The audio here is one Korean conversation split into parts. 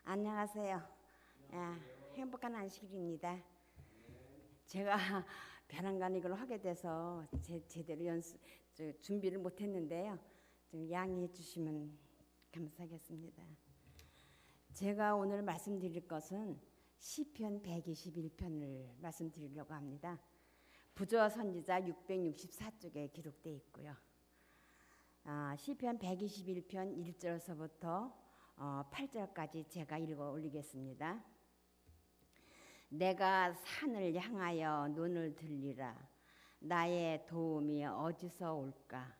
안녕하세요. 행복한 안식일입니다. 제가 벼랑간이걸 하게 돼서 제대로 준비를 못했는데요. 좀 양해해 주시면 감사하겠습니다. 제가 오늘 말씀드릴 것은 시편 121편을 말씀드리려고 합니다. 부조와 선지자 664쪽에 기록되어 있고요. 시편 121편 1절서부터 8절까지 제가 읽어 올리겠습니다. 내가 산을 향하여 눈을 들리라. 나의 도움이 어디서 올까?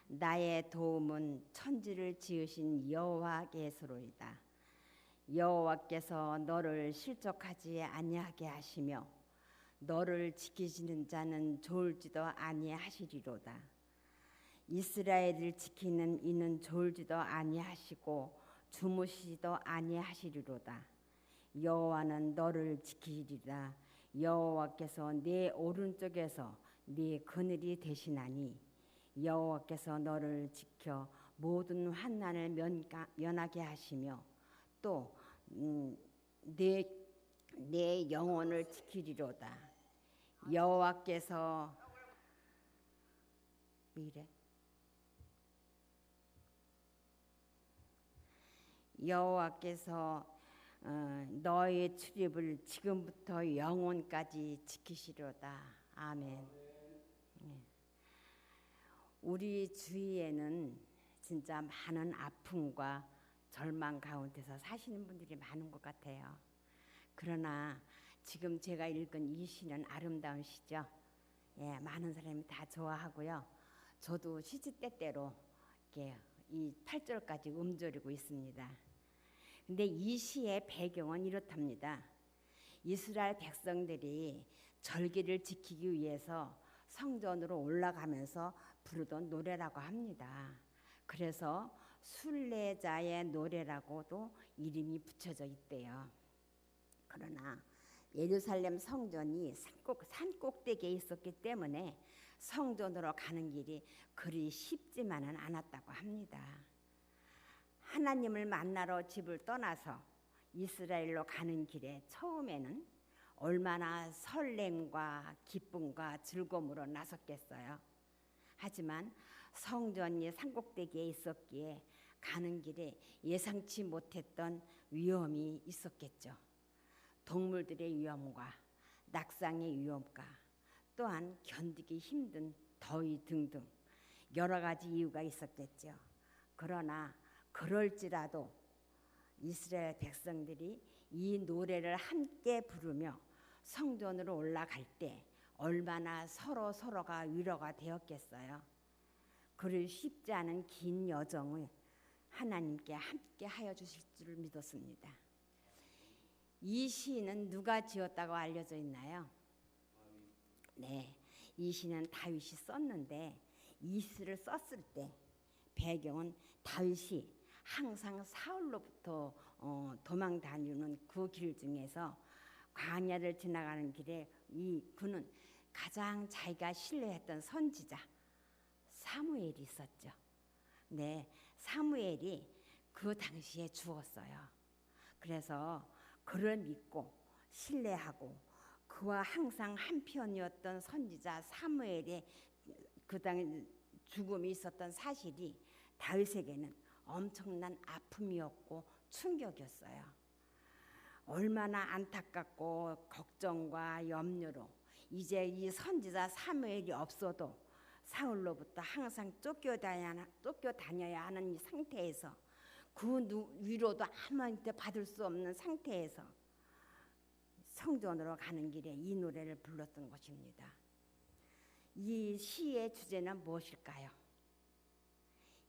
나의 도움은 천지를 지으신 여호와께서로이다. 여호와께서 너를 실족하지 아니하게 하시며 너를 지키시는 자는 졸지도 아니하시리로다. 이스라엘을 지키는 이는 졸지도 아니하시고 주무시지도 아니하시리로다. 여호와는 너를 지키리라. 여호와께서 네 오른쪽에서 네 그늘이 되시나니 여호와께서 너를 지켜 모든 환난을 면하게 하시며 또 내 영혼을 지키리로다. 여호와께서 이래 여호와께서 너의 출입을 지금부터 영원까지 지키시려다. 아멘. 우리 주위에는 진짜 많은 아픔과 절망 가운데서 사시는 분들이 많은 것 같아요. 그러나 지금 제가 읽은 이 시는 아름다운 시죠. 많은 사람이 다 좋아하고요. 저도 시시때때로 이 8절까지 음절이고 있습니다. 근데 이 시의 배경은 이렇답니다. 이스라엘 백성들이 절기를 지키기 위해서 성전으로 올라가면서 부르던 노래라고 합니다. 그래서 순례자의 노래라고도 이름이 붙여져 있대요. 그러나 예루살렘 성전이 산 꼭대기에 있었기 때문에 성전으로 가는 길이 그리 쉽지만은 않았다고 합니다. 하나님을 만나러 집을 떠나서 이스라엘로 가는 길에 처음에는 얼마나 설렘과 기쁨과 즐거움으로 나섰겠어요. 하지만 성전이 산꼭대기에 있었기에 가는 길에 예상치 못했던 위험이 있었겠죠. 동물들의 위험과 낙상의 위험과 또한 견디기 힘든 더위 등등 여러 가지 이유가 있었겠죠. 그러나 그럴지라도 이스라엘 백성들이 이 노래를 함께 부르며 성전으로 올라갈 때 얼마나 서로가 위로가 되었겠어요. 그를 쉽지 않은 긴 여정을 하나님께 함께 하여 주실 줄 믿었습니다. 이 시는 누가 지었다고 알려져 있나요? 이 시는 다윗이 썼는데 이 시를 썼을 때 배경은 다윗이 항상 사울로부터 도망 다니는 그 길 중에서 광야를 지나가는 길에 그는 가장 자기가 신뢰했던 선지자 사무엘이 있었죠. 사무엘이 그 당시에 죽었어요. 그래서 그를 믿고 신뢰하고 그와 항상 한편이었던 선지자 사무엘의 그 당시 죽음이 있었던 사실이 다윗에게는 엄청난 아픔이었고 충격이었어요. 얼마나 안타깝고 걱정과 염려로 이제 이 선지자 사무엘이 없어도 사울로부터 항상 쫓겨다녀야 하는 이 상태에서 그 위로도 아무한테 받을 수 없는 상태에서 성전으로 가는 길에 이 노래를 불렀던 것입니다. 이 시의 주제는 무엇일까요?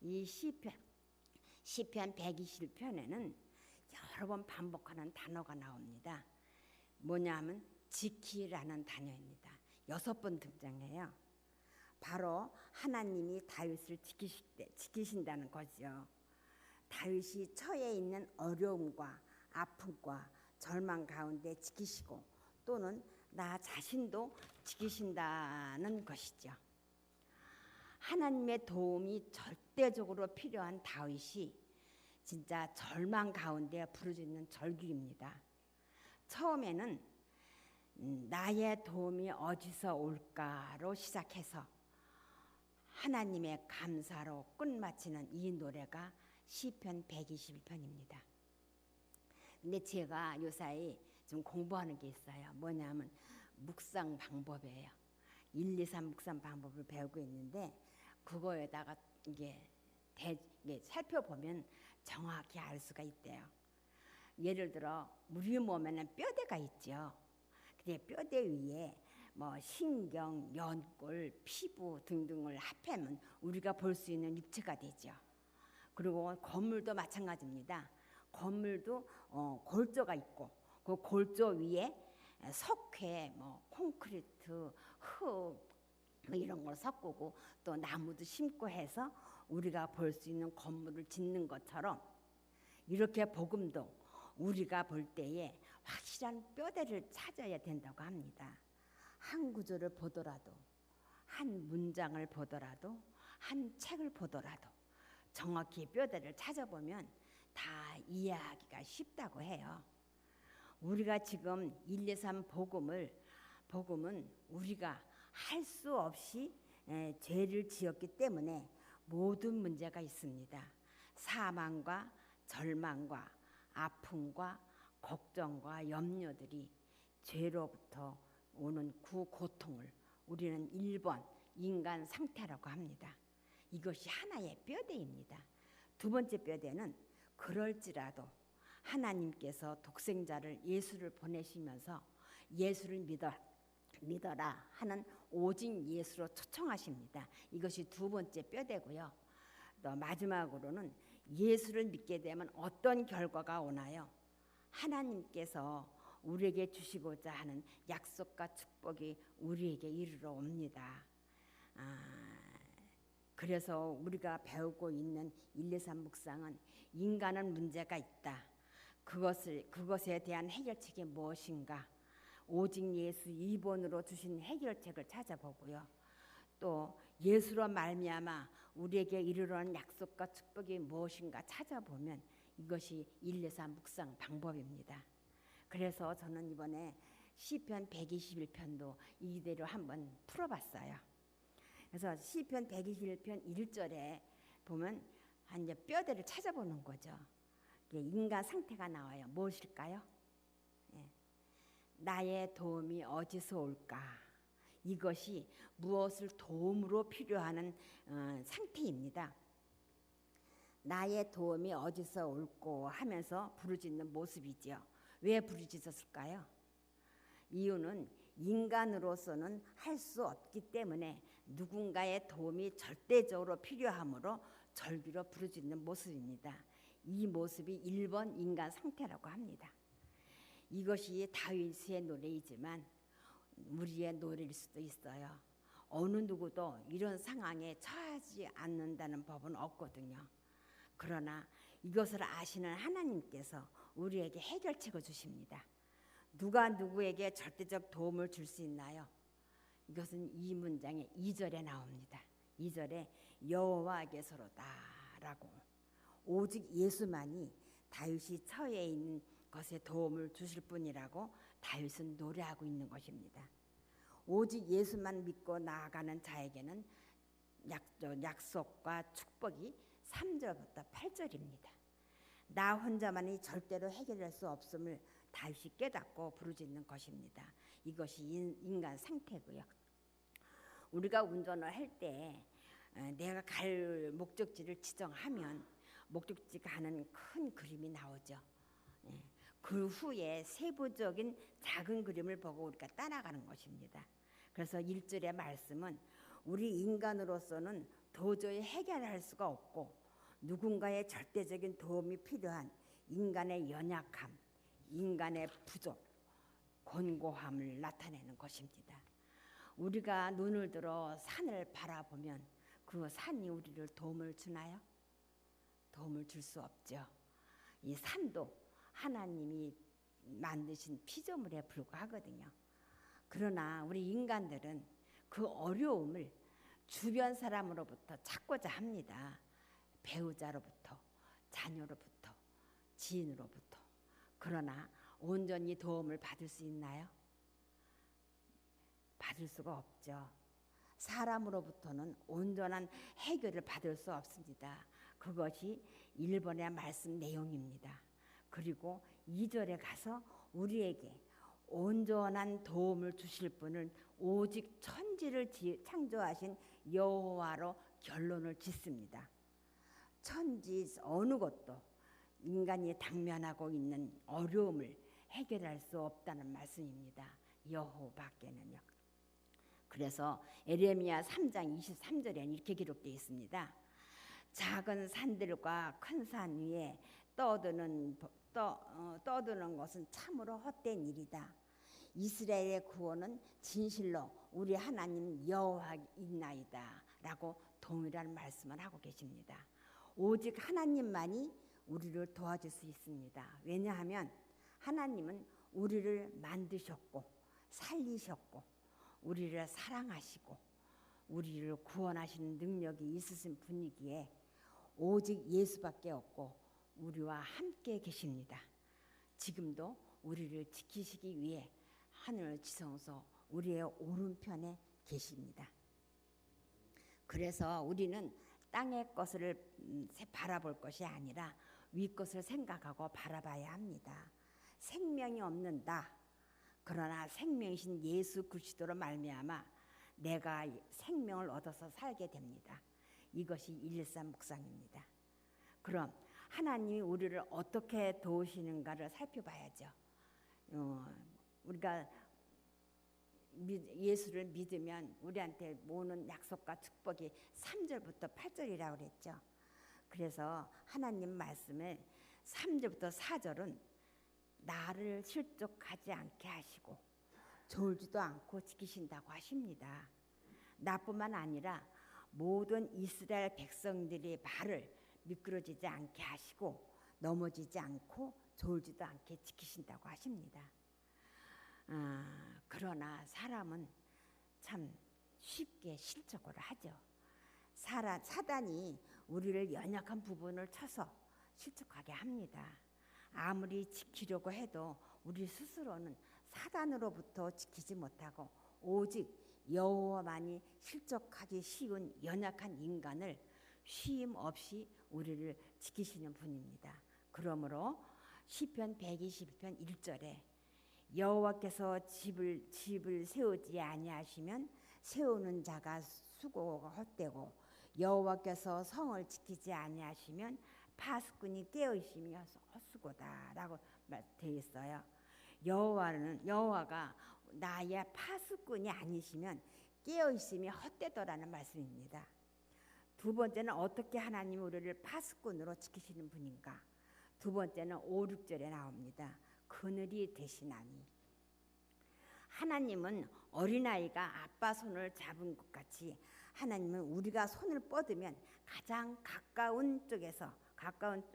이 시편 121편에는 여러 번 반복하는 단어가 나옵니다. 뭐냐면 지키라는 단어입니다. 6번 등장해요. 바로 하나님이 다윗을 지키신다는 거죠. 다윗이 처해 있는 어려움과 아픔과 절망 가운데 지키시고 또는 나 자신도 지키신다는 것이죠. 하나님의 도움이 절대적으로 필요한 다윗이 진짜 절망 가운데 부르짖는 절규입니다. 처음에는 나의 도움이 어디서 올까로 시작해서 하나님의 감사로 끝마치는 이 노래가 시편 121편입니다. 근데 제가 요사이 좀 공부하는 게 있어요. 뭐냐면 묵상 방법이에요. 1, 2, 3 묵상 방법을 배우고 있는데 그거에다가 이게 살펴보면 정확히 알 수가 있대요. 예를 들어 우리 몸에는 뼈대가 있죠. 근데 뼈대 위에 뭐 신경, 연골, 피부 등등을 합하면 우리가 볼 수 있는 육체가 되죠. 그리고 건물도 마찬가지입니다. 건물도 골조가 있고 그 골조 위에 석회, 뭐 콘크리트, 흙 뭐 이런 걸 섞고 또 나무도 심고 해서 우리가 볼 수 있는 건물을 짓는 것처럼 이렇게 복음도 우리가 볼 때에 확실한 뼈대를 찾아야 된다고 합니다. 한 구절을 보더라도, 한 문장을 보더라도, 한 책을 보더라도 정확히 뼈대를 찾아보면 다 이해하기가 쉽다고 해요. 우리가 지금 1, 2, 3 복음은 우리가 할 수 없이 죄를 지었기 때문에 모든 문제가 있습니다. 사망과 절망과 아픔과 걱정과 염려들이 죄로부터 오는 그 고통을 우리는 1번 인간 상태라고 합니다. 이것이 하나의 뼈대입니다. 두 번째 뼈대는 그럴지라도 하나님께서 독생자를 예수를 보내시면서 예수를 믿어라 하는 오직 예수로 초청하십니다. 이것이 두 번째 뼈대고요. 또 마지막으로는 예수를 믿게 되면 어떤 결과가 오나요? 하나님께서 우리에게 주시고자 하는 약속과 축복이 우리에게 이르러 옵니다. 그래서 우리가 배우고 있는 1, 2, 3 묵상은 인간은 문제가 있다. 그것에 대한 해결책이 무엇인가? 오직 예수 2번으로 주신 해결책을 찾아보고요. 또 예수로 말미암아 우리에게 이르러는 약속과 축복이 무엇인가 찾아보면 이것이 1, 2, 3 묵상 방법입니다. 그래서 저는 이번에 시편 121편도 이대로 한번 풀어봤어요. 그래서 시편 121편 1절에 보면 이제 뼈대를 찾아보는 거죠. 인간 상태가 나와요. 무엇일까요? 나의 도움이 어디서 올까? 이것이 무엇을 도움으로 필요하는 상태입니다. 나의 도움이 어디서 올고 하면서 부르짖는 모습이죠. 왜 부르짖었을까요? 이유는 인간으로서는 할 수 없기 때문에 누군가의 도움이 절대적으로 필요하므로 절규로 부르짖는 모습입니다. 이 모습이 1번 인간 상태라고 합니다. 이것이 다윗의 노래이지만 우리의 노래일 수도 있어요. 어느 누구도 이런 상황에 처하지 않는다는 법은 없거든요. 그러나 이것을 아시는 하나님께서 우리에게 해결책을 주십니다. 누가 누구에게 절대적 도움을 줄 수 있나요? 이것은 이 문장의 2절에 나옵니다. 2절에 여호와께서로다라고 오직 예수만이 다윗이 처해 있는 것에 도움을 주실 분이라고 다윗은 노래하고 있는 것입니다. 오직 예수만 믿고 나아가는 자에게는 약속과 축복이 3절부터 8절입니다. 나 혼자만이 절대로 해결할 수 없음을 다윗이 깨닫고 부르짖는 것입니다. 이것이 인간 상태고요. 우리가 운전을 할 때 내가 갈 목적지를 지정하면 목적지 가는 큰 그림이 나오죠. 그 후에 세부적인 작은 그림을 보고 우리가 따라가는 것입니다. 그래서 1절의 말씀은 우리 인간으로서는 도저히 해결할 수가 없고 누군가의 절대적인 도움이 필요한 인간의 연약함, 인간의 부족, 곤고함을 나타내는 것입니다. 우리가 눈을 들어 산을 바라보면 그 산이 우리를 도움을 주나요? 도움을 줄 수 없죠. 이 산도 하나님이 만드신 피조물에 불과하거든요. 그러나 우리 인간들은 그 어려움을 주변 사람으로부터 찾고자 합니다. 배우자로부터, 자녀로부터, 지인으로부터. 그러나 온전히 도움을 받을 수 있나요? 받을 수가 없죠. 사람으로부터는 온전한 해결을 받을 수 없습니다. 그것이 1번의 말씀 내용입니다. 그리고 2절에 가서 우리에게 온전한 도움을 주실 분은 오직 천지를 창조하신 여호와로 결론을 짓습니다. 천지 어느 것도 인간이 당면하고 있는 어려움을 해결할 수 없다는 말씀입니다. 여호와밖에는요. 그래서 에레미야 3장 23절에는 이렇게 기록되어 있습니다. 작은 산들과 큰 산 위에 떠드는 것은 참으로 헛된 일이다. 이스라엘의 구원은 진실로 우리 하나님 여호와이나이다 라고 동일한 말씀을 하고 계십니다. 오직 하나님만이 우리를 도와줄 수 있습니다. 왜냐하면 하나님은 우리를 만드셨고 살리셨고 우리를 사랑하시고 우리를 구원하시는 능력이 있으신 분이기에 오직 예수밖에 없고 우리와 함께 계십니다. 지금도 우리를 지키시기 위해 하늘 지성소 우리의 오른편에 계십니다. 그래서 우리는 땅의 것을 바라볼 것이 아니라 위 것을 생각하고 바라봐야 합니다. 생명이 없는다. 그러나 생명이신 예수 그리스도로 말미암아 내가 생명을 얻어서 살게 됩니다. 이것이 113 묵상입니다. 그럼 하나님이 우리를 어떻게 도우시는가를 살펴봐야죠. 우리가 예수를 믿으면 우리한테 오는 약속과 축복이 3절부터 8절이라고 그랬죠. 그래서 하나님 말씀에 3절부터 4절은 나를 실족하지 않게 하시고 졸지도 않고 지키신다고 하십니다. 나뿐만 아니라 모든 이스라엘 백성들의 발을 미끄러지지 않게 하시고 넘어지지 않고 졸지도 않게 지키신다고 하십니다. 그러나 사람은 참 쉽게 실족을 하죠. 사단이 우리를 연약한 부분을 쳐서 실족하게 합니다. 아무리 지키려고 해도 우리 스스로는 사단으로부터 지키지 못하고 오직 여호와만이 실족하기 쉬운 연약한 인간을 쉼 없이 우리를 지키시는 분입니다. 그러므로 시편 121편 1절에 여호와께서 집을 세우지 아니하시면 세우는 자가 수고가 헛되고 여호와께서 성을 지키지 아니하시면 파수꾼이 깨어 있으며 헛수고다라고 되어 있어요. 여호와가 나의 파수꾼이 아니시면 깨어 있으며 헛되더라는 말씀입니다. 두 번째는 어떻게 하나님이 우리를 파수꾼으로 지키시는 분인가? 두 번째는 5, 6절에 나옵니다. 그늘이 되시나니. 하나님은 어린아이가 아빠 손을 잡은 것 같이 하나님은 우리가 손을 뻗으면 가장 가까운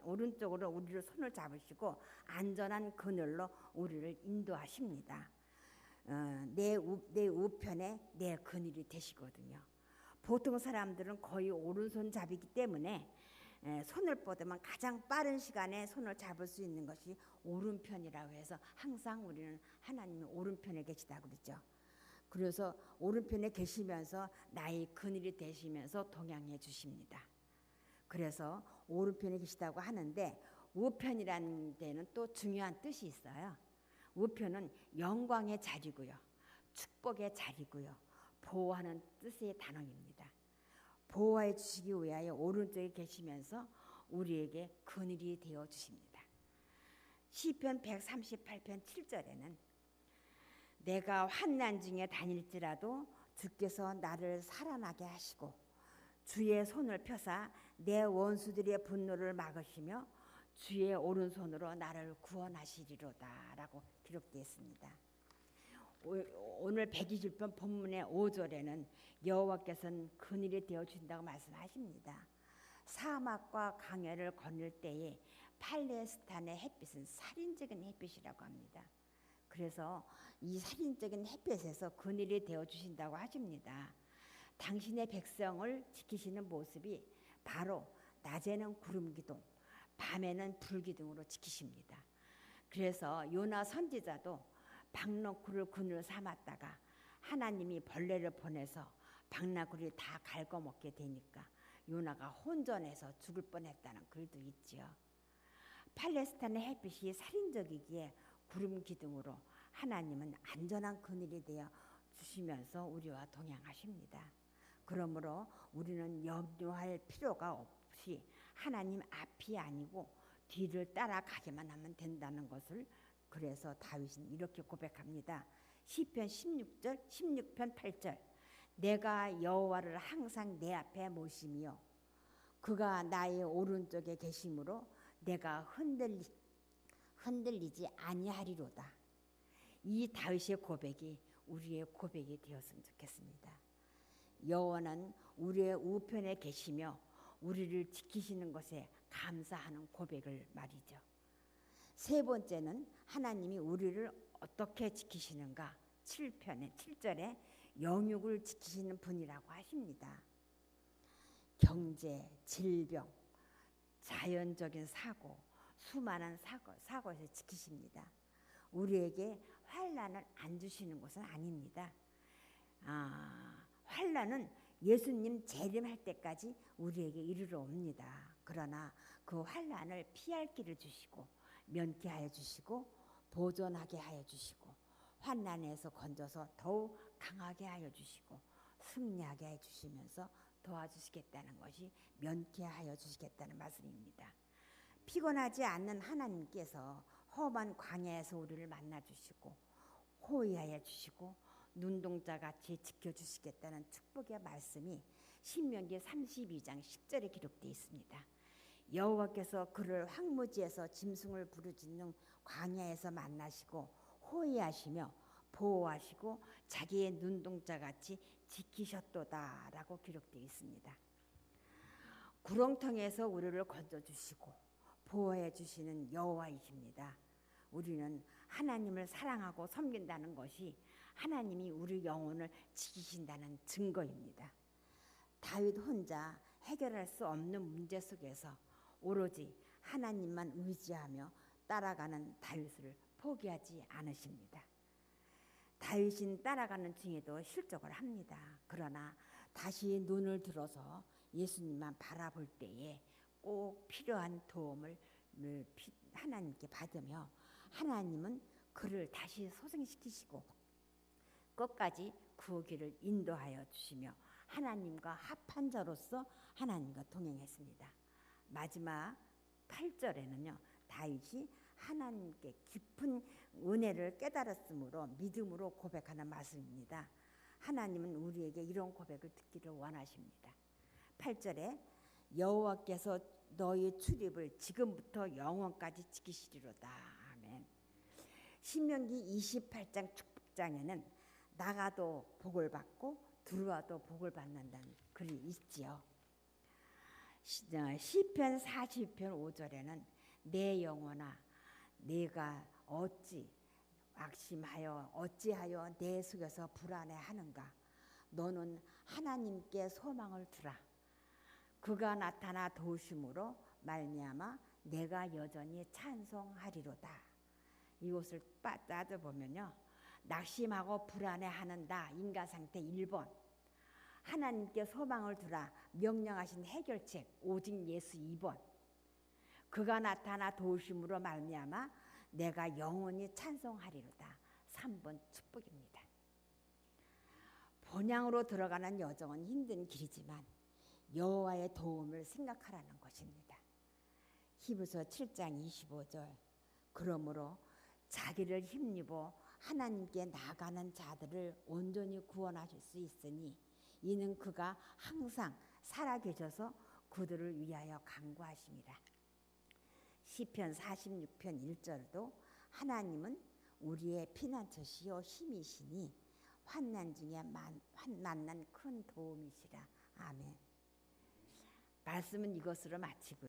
오른쪽으로 우리를 손을 잡으시고 안전한 그늘로 우리를 인도하십니다. 내 우편에 내 그늘이 되시거든요. 보통 사람들은 거의 오른손 잡이기 때문에 손을 뻗으면 가장 빠른 시간에 손을 잡을 수 있는 것이 오른편이라고 해서 항상 우리는 하나님이 오른편에 계시다고 그러죠. 그래서 오른편에 계시면서 나의 그늘이 되시면서 동행해 주십니다. 그래서 오른편에 계시다고 하는데 우편이라는 데는 또 중요한 뜻이 있어요. 우편은 영광의 자리고요. 축복의 자리고요. 보호하는 뜻의 단어입니다. 보호해 주시기 위하여 오른쪽에 계시면서 우리에게 그늘이 되어 주십니다. 시편 138편 7절에는 내가 환난 중에 다닐지라도 주께서 나를 살아나게 하시고 주의 손을 펴사 내 원수들의 분노를 막으시며 주의 오른손으로 나를 구원하시리로다 라고 기록되어 있습니다. 오늘 120편 본문의 5절에는 여호와께서는 그늘이 되어 주신다고 말씀하십니다. 사막과 강야를 거닐 때에 팔레스타인의 햇빛은 살인적인 햇빛이라고 합니다. 그래서 이 살인적인 햇빛에서 그늘이 되어 주신다고 하십니다. 당신의 백성을 지키시는 모습이 바로 낮에는 구름 기둥, 밤에는 불기둥으로 지키십니다. 그래서 요나 선지자도 박너쿨을 그늘 삼았다가 하나님이 벌레를 보내서 박너쿨이 다 갉아먹게 되니까 요나가 혼전해서 죽을 뻔했다는 글도 있지요. 팔레스타인의 햇빛이 살인적이기에 구름 기둥으로 하나님은 안전한 그늘이 되어 주시면서 우리와 동행하십니다. 그러므로 우리는 염려할 필요가 없이 하나님 앞이 아니고 뒤를 따라가기만 하면 된다는 것을 그래서 다윗은 이렇게 고백합니다. 시편 16편 8절 내가 여호와를 항상 내 앞에 모시며 그가 나의 오른쪽에 계심으로 내가 흔들리지 아니하리로다. 이 다윗의 고백이 우리의 고백이 되었으면 좋겠습니다. 여호와는 우리의 우편에 계시며 우리를 지키시는 것에 감사하는 고백을 말이죠. 세 번째는 하나님이 우리를 어떻게 지키시는가? 7절에 영육을 지키시는 분이라고 하십니다. 경제, 질병, 자연적인 사고, 수많은 사고에서 지키십니다. 우리에게 환난을 안 주시는 것은 아닙니다. 환난은 예수님 재림할 때까지 우리에게 이르러 옵니다. 그러나 그 환난을 피할 길을 주시고 면케하여 주시고 보존하게 하여 주시고 환난에서 건져서 더욱 강하게 하여 주시고 승리하게 해 주시면서 도와주시겠다는 것이 면케하여 주시겠다는 말씀입니다. 피곤하지 않는 하나님께서 험한 광야에서 우리를 만나주시고 호위하여 주시고 눈동자같이 지켜주시겠다는 축복의 말씀이 신명기 32장 10절에 기록되어 있습니다. 여호와께서 그를 황무지에서 짐승을 부르짖는 광야에서 만나시고 호위하시며 보호하시고 자기의 눈동자같이 지키셨도다라고 기록되어 있습니다. 구렁텅이에서 우리를 건져주시고 보호해 주시는 여호와이십니다. 우리는 하나님을 사랑하고 섬긴다는 것이 하나님이 우리 영혼을 지키신다는 증거입니다. 다윗 혼자 해결할 수 없는 문제 속에서 오로지 하나님만 의지하며 따라가는 다윗을 포기하지 않으십니다. 다윗은 따라가는 중에도 실족을 합니다. 그러나 다시 눈을 들어서 예수님만 바라볼 때에 꼭 필요한 도움을 하나님께 받으며 하나님은 그를 다시 소생시키시고 끝까지 그 길을 인도하여 주시며 하나님과 합한 자로서 하나님과 동행했습니다. 마지막 8절에는요. 다윗이 하나님께 깊은 은혜를 깨달았으므로 믿음으로 고백하는 말씀입니다. 하나님은 우리에게 이런 고백을 듣기를 원하십니다. 8절에 여호와께서 너희 출입을 지금부터 영원까지 지키시리로다. 아멘. 신명기 28장 축복장에는 나가도 복을 받고 들어와도 복을 받는다는 글이 있지요. 시편 40편 5절에는 내 영혼아 내가 어찌하여 내 속에서 불안해하는가? 너는 하나님께 소망을 두라. 그가 나타나 도우심으로 말미암아 내가 여전히 찬송하리로다. 이것을 따져보면요. 낙심하고 불안해하는 나 인간 상태 1번, 하나님께 소망을 두라 명령하신 해결책 오직 예수 2번, 그가 나타나 도우심으로 말미암아 내가 영원히 찬송하리로다 3번 축복입니다. 본향으로 들어가는 여정은 힘든 길이지만 여호와의 도움을 생각하라는 것입니다. 히브리서 7장 25절 그러므로 자기를 힘입어 하나님께 나가는 자들을 온전히 구원하실 수 있으니 이는 그가 항상 살아계셔서 그들을 위하여 간구하심이라. 시편 46편 1절도 하나님은 우리의 피난처시요 힘이시니 환난 중에 만난 큰 도움이시라. 아멘. 말씀은 이것으로 마치고